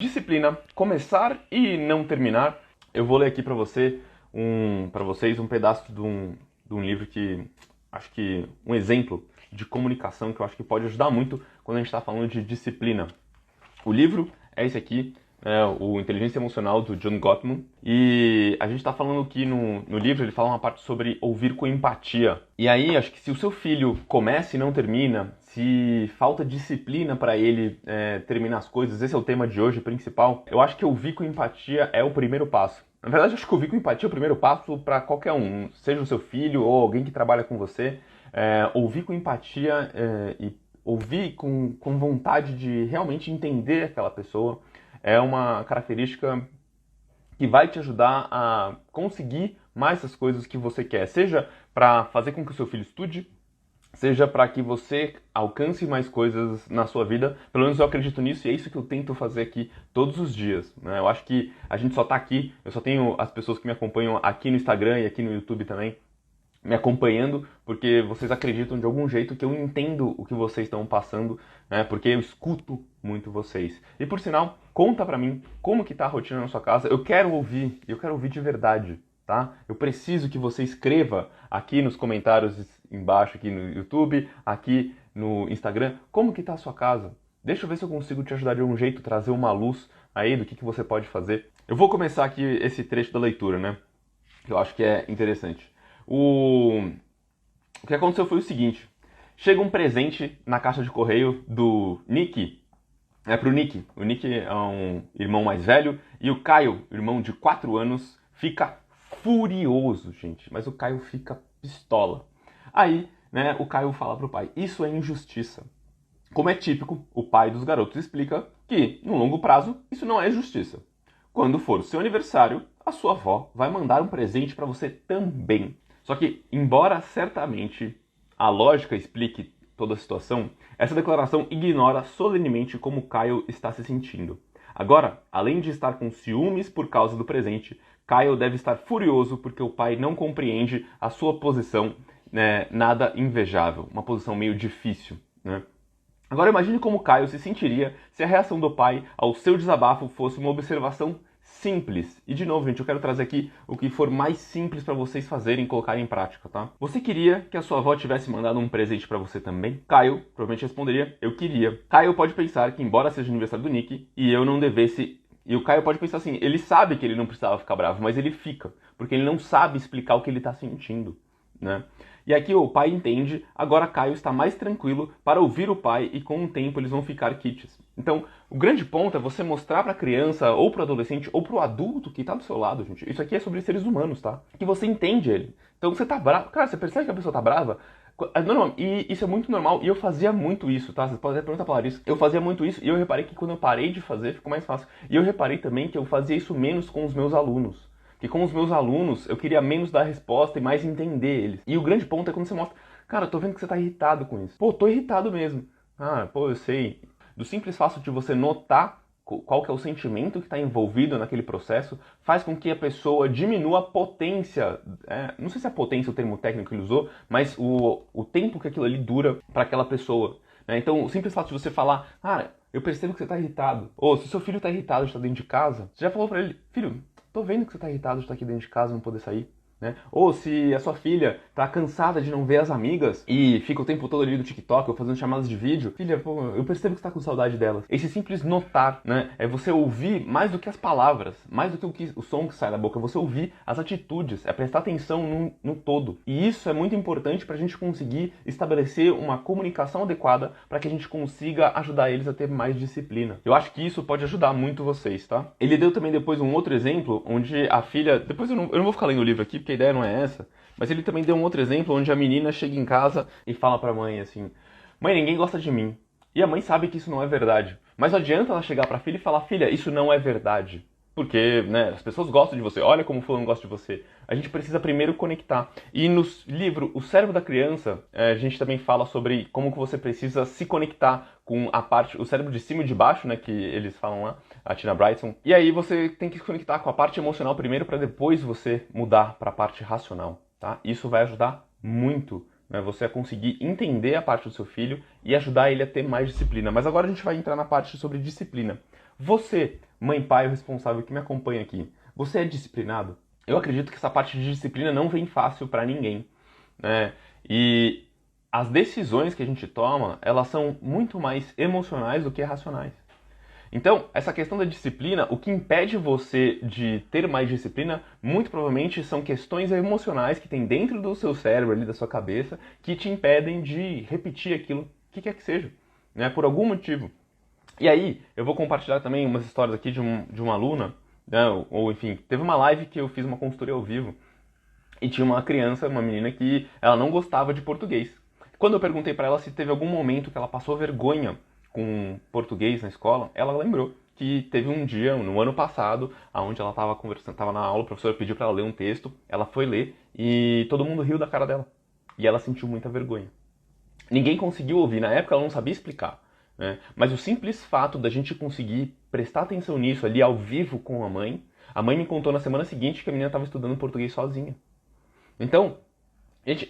Disciplina, começar e não terminar. Eu vou ler aqui para vocês um pedaço de um livro que acho que um exemplo de comunicação que eu acho que pode ajudar muito quando a gente está falando de disciplina. O livro é esse aqui, o Inteligência Emocional do John Gottman, e a gente está falando aqui no livro, ele fala uma parte sobre ouvir com empatia. E aí, acho que se o seu filho começa e não termina, se falta disciplina para ele terminar as coisas, esse é o tema de hoje principal, eu acho que ouvir com empatia é o primeiro passo. Na verdade, eu acho que ouvir com empatia é o primeiro passo para qualquer um, seja o seu filho ou alguém que trabalha com você. Ouvir com empatia e ouvir com vontade de realmente entender aquela pessoa é uma característica que vai te ajudar a conseguir mais as coisas que você quer, seja para fazer com que o seu filho estude, seja para que você alcance mais coisas na sua vida. Pelo menos eu acredito nisso e é isso que eu tento fazer aqui todos os dias, né? Eu acho que a gente só está aqui, eu só tenho as pessoas que me acompanham aqui no Instagram e aqui no YouTube também, me acompanhando, porque vocês acreditam de algum jeito que eu entendo o que vocês estão passando, né? Porque eu escuto muito vocês. E por sinal, conta pra mim como que tá a rotina na sua casa. Eu quero ouvir de verdade, tá? Eu preciso que você escreva aqui nos comentários embaixo, aqui no YouTube, aqui no Instagram, como que tá a sua casa. Deixa eu ver se eu consigo te ajudar de algum jeito, trazer uma luz aí do que você pode fazer. Eu vou começar aqui esse trecho da leitura, né? Que eu acho que é interessante. O que aconteceu foi o seguinte: chega um presente na caixa de correio do Nick, pro Nick. O Nick é um irmão mais velho e o Caio, irmão de 4 anos, fica furioso, gente. Mas o Caio fica pistola. Aí, né, o Caio fala pro pai: isso é injustiça. Como é típico, o pai dos garotos explica que, no longo prazo, isso não é justiça. Quando for o seu aniversário, a sua avó vai mandar um presente para você também. Só que, embora certamente a lógica explique toda a situação, essa declaração ignora solenemente como Kyle está se sentindo. Agora, além de estar com ciúmes por causa do presente, Kyle deve estar furioso porque o pai não compreende a sua posição, né, nada invejável, uma posição meio difícil, né? Agora imagine como Caio se sentiria se a reação do pai ao seu desabafo fosse uma observação simples. E de novo, gente, eu quero trazer aqui o que for mais simples para vocês fazerem e colocarem em prática, tá? Você queria que a sua avó tivesse mandado um presente para você também? Caio provavelmente responderia: eu queria. Caio pode pensar que, embora seja o aniversário do Nick, e eu não devesse... E o Caio pode pensar assim: ele sabe que ele não precisava ficar bravo, mas ele fica, porque ele não sabe explicar o que ele tá sentindo, né? E aqui o pai entende, agora Caio está mais tranquilo para ouvir o pai e com o tempo eles vão ficar quites. Então, o grande ponto é você mostrar para a criança, ou para o adolescente, ou para o adulto que está do seu lado, gente. Isso aqui é sobre seres humanos, tá? Que você entende ele. Então, você tá bravo. Cara, você percebe que a pessoa tá brava? É normal, e isso é muito normal, e eu fazia muito isso, tá? Você pode até perguntar pra Larissa. Eu fazia muito isso, e eu reparei que quando eu parei de fazer, ficou mais fácil. E eu reparei também que eu fazia isso menos com os meus alunos. Que com os meus alunos eu queria menos dar resposta e mais entender eles. E o grande ponto é quando você mostra: cara, eu tô vendo que você tá irritado com isso. Pô, tô irritado mesmo. Ah, pô, eu sei. Do simples fato de você notar qual que é o sentimento que está envolvido naquele processo, faz com que a pessoa diminua a potência, não sei se é a potência o termo técnico que ele usou, mas o tempo que aquilo ali dura para aquela pessoa, né? Então, o simples fato de você falar: cara, eu percebo que você está irritado. Ou se seu filho está irritado de estar dentro de casa, você já falou para ele: filho, tô vendo que você tá irritado de estar aqui dentro de casa e não poder sair, né? Ou se a sua filha tá cansada de não ver as amigas e fica o tempo todo ali no TikTok ou fazendo chamadas de vídeo: filha, pô, eu percebo que você tá com saudade delas. Esse simples notar, né? É você ouvir mais do que as palavras, mais do que o som que sai da boca, é você ouvir as atitudes, é prestar atenção no todo. E isso é muito importante pra gente conseguir estabelecer uma comunicação adequada para que a gente consiga ajudar eles a ter mais disciplina. Eu acho que isso pode ajudar muito vocês, tá? Ele deu também depois um outro exemplo onde a filha... Depois eu não vou ficar lendo o livro aqui, porque a ideia não é essa, mas ele também deu um outro exemplo onde a menina chega em casa e fala pra mãe assim: mãe, ninguém gosta de mim. E a mãe sabe que isso não é verdade. Mas não adianta ela chegar pra filha e falar: filha, isso não é verdade. Porque, né, as pessoas gostam de você, olha como o fulano gosta de você. A gente precisa primeiro conectar. E no livro O Cérebro da Criança, a gente também fala sobre como que você precisa se conectar com a parte, o cérebro de cima e de baixo, né, que eles falam lá, a Tina Brighton. E aí você tem que se conectar com a parte emocional primeiro para depois você mudar para a parte racional, tá? Isso vai ajudar muito, né, você a conseguir entender a parte do seu filho e ajudar ele a ter mais disciplina. Mas agora a gente vai entrar na parte sobre disciplina. Você, mãe, pai, o responsável que me acompanha aqui, você é disciplinado? Eu acredito que essa parte de disciplina não vem fácil para ninguém, né? E as decisões que a gente toma, elas são muito mais emocionais do que racionais. Então, essa questão da disciplina, o que impede você de ter mais disciplina, muito provavelmente são questões emocionais que tem dentro do seu cérebro, ali da sua cabeça, que te impedem de repetir aquilo, que quer que seja, né? Por algum motivo. E aí, eu vou compartilhar também umas histórias aqui de uma aluna, né? Ou enfim, teve uma live que eu fiz uma consultoria ao vivo, e tinha uma criança, uma menina que ela não gostava de português. Quando eu perguntei para ela se teve algum momento que ela passou vergonha com português na escola, ela lembrou que teve um dia, no ano passado, onde ela estava conversando, estava na aula, o professor pediu para ela ler um texto, ela foi ler e todo mundo riu da cara dela. E ela sentiu muita vergonha. Ninguém conseguiu ouvir, na época ela não sabia explicar, né? Mas o simples fato da gente conseguir prestar atenção nisso ali ao vivo com a mãe me contou na semana seguinte que a menina estava estudando português sozinha. Então, gente,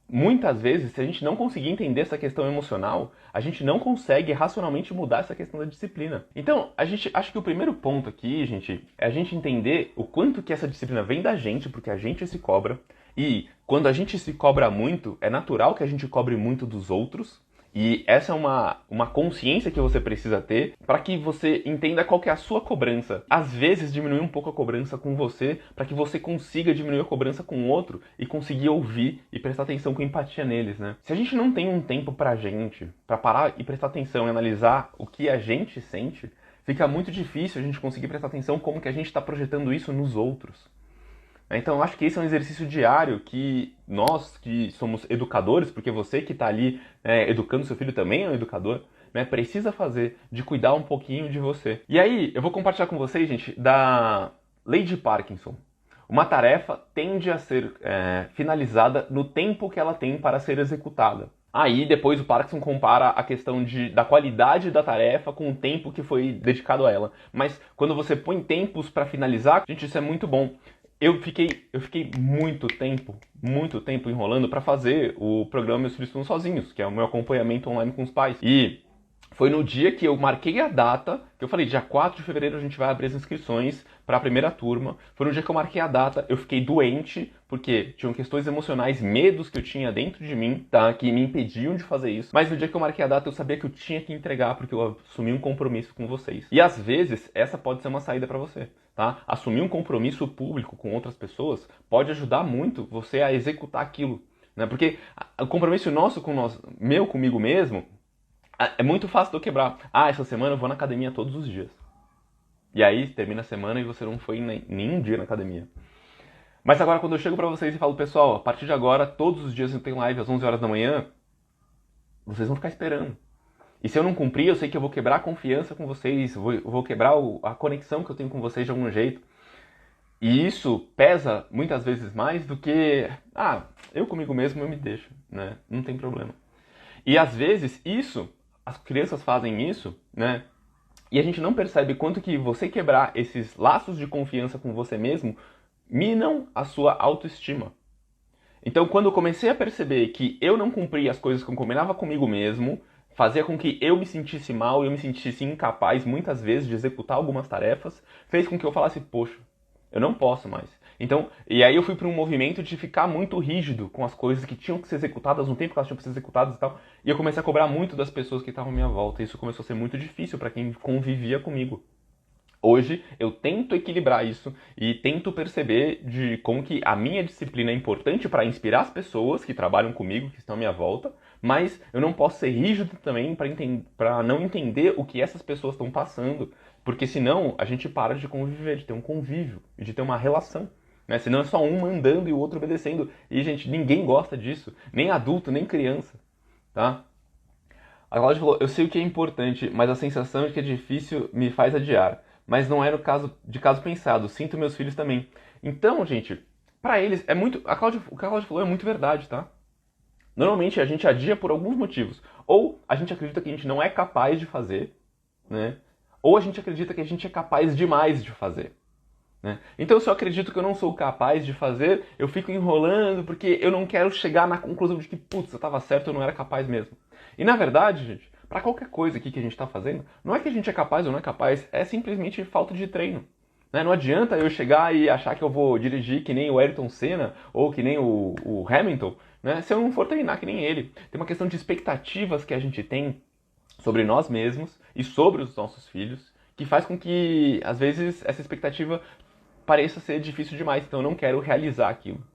muitas vezes, se a gente não conseguir entender essa questão emocional, a gente não consegue racionalmente mudar essa questão da disciplina. Então, acho que o primeiro ponto aqui, gente, é a gente entender o quanto que essa disciplina vem da gente, porque a gente se cobra. E quando a gente se cobra muito, é natural que a gente cobre muito dos outros. E essa é uma consciência que você precisa ter para que você entenda qual que é a sua cobrança. Às vezes diminuir um pouco a cobrança com você para que você consiga diminuir a cobrança com o outro e conseguir ouvir e prestar atenção com empatia neles, né? Se a gente não tem um tempo pra gente, para parar e prestar atenção e analisar o que a gente sente, fica muito difícil a gente conseguir prestar atenção como que a gente está projetando isso nos outros. Então, eu acho que esse é um exercício diário que nós, que somos educadores, porque você que está ali educando seu filho também é um educador, né, precisa fazer, de cuidar um pouquinho de você. E aí, eu vou compartilhar com vocês, gente, da lei de Parkinson. Uma tarefa tende a ser finalizada no tempo que ela tem para ser executada. Aí, depois, o Parkinson compara a questão da qualidade da tarefa com o tempo que foi dedicado a ela. Mas, quando você põe tempos para finalizar, gente, isso é muito bom. Eu fiquei muito tempo enrolando para fazer o programa Meus Filhos Estudam Sozinhos, que é o meu acompanhamento online com os pais. E foi no dia que eu marquei a data, que eu falei, dia 4 de fevereiro a gente vai abrir as inscrições para a primeira turma. Foi no dia que eu marquei a data, eu fiquei doente, porque tinham questões emocionais, medos que eu tinha dentro de mim, tá? Que me impediam de fazer isso. Mas no dia que eu marquei a data, eu sabia que eu tinha que entregar, porque eu assumi um compromisso com vocês. E às vezes, essa pode ser uma saída para você, tá? Assumir um compromisso público com outras pessoas pode ajudar muito você a executar aquilo, né? Porque o compromisso nosso comigo mesmo, é muito fácil de eu quebrar. Essa semana eu vou na academia todos os dias. E aí, termina a semana e você não foi nenhum dia na academia. Mas agora, quando eu chego pra vocês e falo, pessoal, a partir de agora, todos os dias eu tenho live às 11 horas da manhã, vocês vão ficar esperando. E se eu não cumprir, eu sei que eu vou quebrar a confiança com vocês, vou quebrar a conexão que eu tenho com vocês de algum jeito. E isso pesa muitas vezes mais do que, eu comigo mesmo eu me deixo, né? Não tem problema. E às vezes as crianças fazem isso, né? E a gente não percebe quanto que você quebrar esses laços de confiança com você mesmo minam a sua autoestima. Então, quando eu comecei a perceber que eu não cumpria as coisas que eu combinava comigo mesmo, fazia com que eu me sentisse mal, eu me sentisse incapaz muitas vezes de executar algumas tarefas, fez com que eu falasse, poxa, eu não posso mais. Então, e aí eu fui para um movimento de ficar muito rígido com as coisas que tinham que ser executadas no tempo que elas tinham que ser executadas e tal. E eu comecei a cobrar muito das pessoas que estavam à minha volta. E isso começou a ser muito difícil para quem convivia comigo. Hoje eu tento equilibrar isso e tento perceber de como que a minha disciplina é importante para inspirar as pessoas que trabalham comigo, que estão à minha volta, mas eu não posso ser rígido também para não entender o que essas pessoas estão passando, porque senão a gente para de conviver, de ter um convívio, de ter uma relação. Né? Senão é só um mandando e o outro obedecendo. E, gente, ninguém gosta disso. Nem adulto, nem criança. Tá? A Cláudia falou, eu sei o que é importante, mas a sensação de que é difícil me faz adiar. Mas não é no caso pensado. Sinto meus filhos também. Então, gente, pra eles é muito... O que a Cláudia falou é muito verdade, tá? Normalmente a gente adia por alguns motivos. Ou a gente acredita que a gente não é capaz de fazer, né? Ou a gente acredita que a gente é capaz demais de fazer. Né? Então, se eu acredito que eu não sou capaz de fazer, eu fico enrolando porque eu não quero chegar na conclusão de que, putz, eu estava certo, eu não era capaz mesmo. E na verdade, gente, para qualquer coisa aqui que a gente está fazendo, não é que a gente é capaz ou não é capaz, é simplesmente falta de treino. Né? Não adianta eu chegar e achar que eu vou dirigir que nem o Ayrton Senna ou que nem o Hamilton, né? Se eu não for treinar que nem ele. Tem uma questão de expectativas que a gente tem sobre nós mesmos e sobre os nossos filhos, que faz com que, às vezes, essa expectativa pareça ser difícil demais, então eu não quero realizar aquilo.